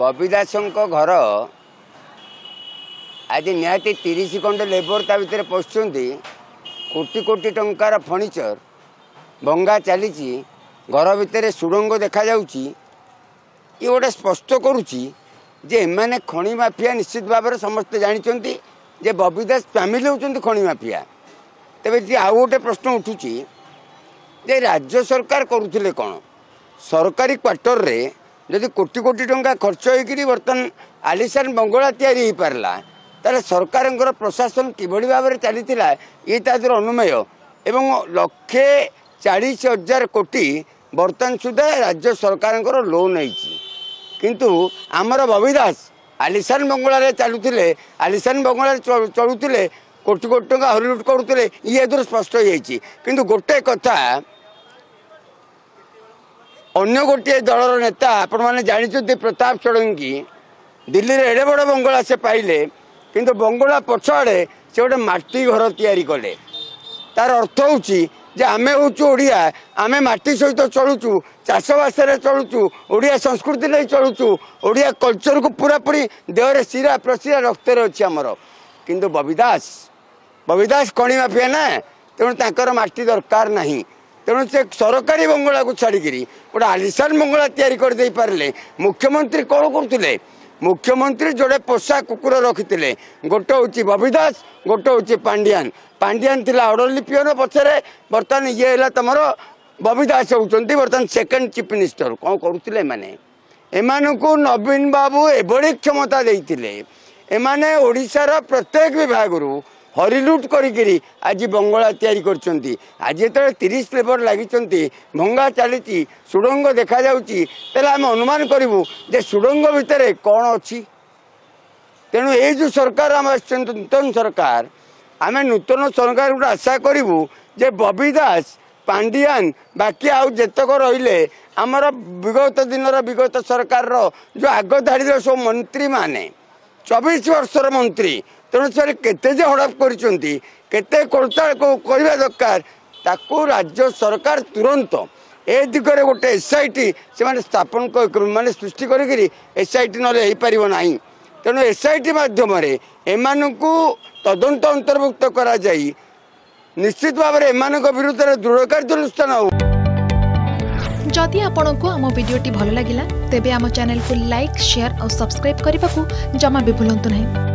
बबी दास घर आज निहाती 30 खंड लेबर ता भीतर पशुंट कोटी कोटी टंकार फर्निचर भंगा चली घर भितर सुड़ंग देखा जाउची ये गोटे स्पष्ट करुच्ची जे एमाने खनि माफिया निश्चित भाव में समस्ते जानते जे बबी दास फैमिली होती खनि माफिया। तेज आउ गोटे प्रश्न उठुची जे राज्य सरकार करुले कौन सरकारी क्वार्टर रे जदि कोटी कोटी टंका खर्च होकर बर्तमान आलिशान बंगला तैयारी हो पारला ताले सरकार प्रशासन किभली भाव में चली ये तादर अनुमेय एवं 1,40,000 कोटी बर्तमान सुधा राज्य सरकार लोन होती किंतु आमर बबी दास आलिशान बंगला चलुले आलिशान बंगला चलुले कोटी कोटी टंका हरिलुट करुले ये स्पष्ट हो किंतु गोटे कथा अन्य गोटे दलर नेता आपण मैंने जानते प्रताप षडंगी दिल्ली रे एडे बड़ बंगला से पाइले किंतु बंगला पछाड़े से गोटे माटी घर तैयारी कले तार अर्थ होची जे आमे होचु ओडिया आमे माटी सहित चलुचु चाषबास चलुचु ओडिया संस्कृति नहीं चलुचु ओडिया कल्चर को पूरा पूरी देहरे शिरा प्रशिरा रक्त अच्छी आमर किंतु बबी दास खनि माफिया ना तेणु तांकर माटी दरकार नहीं तेणु से सरकारी बंगला को छाड़िकी गोटे आलिशान बंगला तैयारी कर दे पारे मुख्यमंत्री कौन करुले मुख्यमंत्री जोड़े पोषा कुकुर रखिते गोटे हूँ बबी दास गोटे हूँ पांडियान थिला ऑर्डरली पिओन पछरे बर्तमान ये है तुम बबी दास होती बर्तमान सेकेंड चीफ मिनिस्टर कौन करुले माने एमानकु नवीन बाबू एभली क्षमता देइतिले एमाने ओडिशार प्रत्येक विभाग रु हरिलुट करी आज बंगला तैयारी करछंती आज जो 30 लेबर लगी भंगा चली सुड़ंग देखा जाउची तेला आम अनुमान करूँ जे सुड़ंग भितर कौन अच्छी तेणु ये जो सरकार आम नूतन सरकार आम नूतन सरकार गोटे आशा करूँ जे बबी दास पांडियान बाकी आउ जेतक रहिले आमर विगत दिन विगत सरकार जो आग धाड़ी सब मंत्री माने 24 वर्षर मंत्री तेणु सर केते हड़प करते कोड़ताड़ करवा दरकार ताकू राज्य सरकार तुरंत ए दिगरे गोटे SIT से स्थापन माने सृष्टि करी SIT नले हो ना तेणु SIT माध्यम एमानकु तदंत अंतर्भुक्त करा जाई निश्चित भाव में एमानक विरुद्ध दृढ़ कार्यानुष्ठान हो। जदि आपंक आम भिडी भल लगा तेब आम चैनल को लाइक शेयर और सब्सक्राइब करने को जमा भी भूलु नहीं।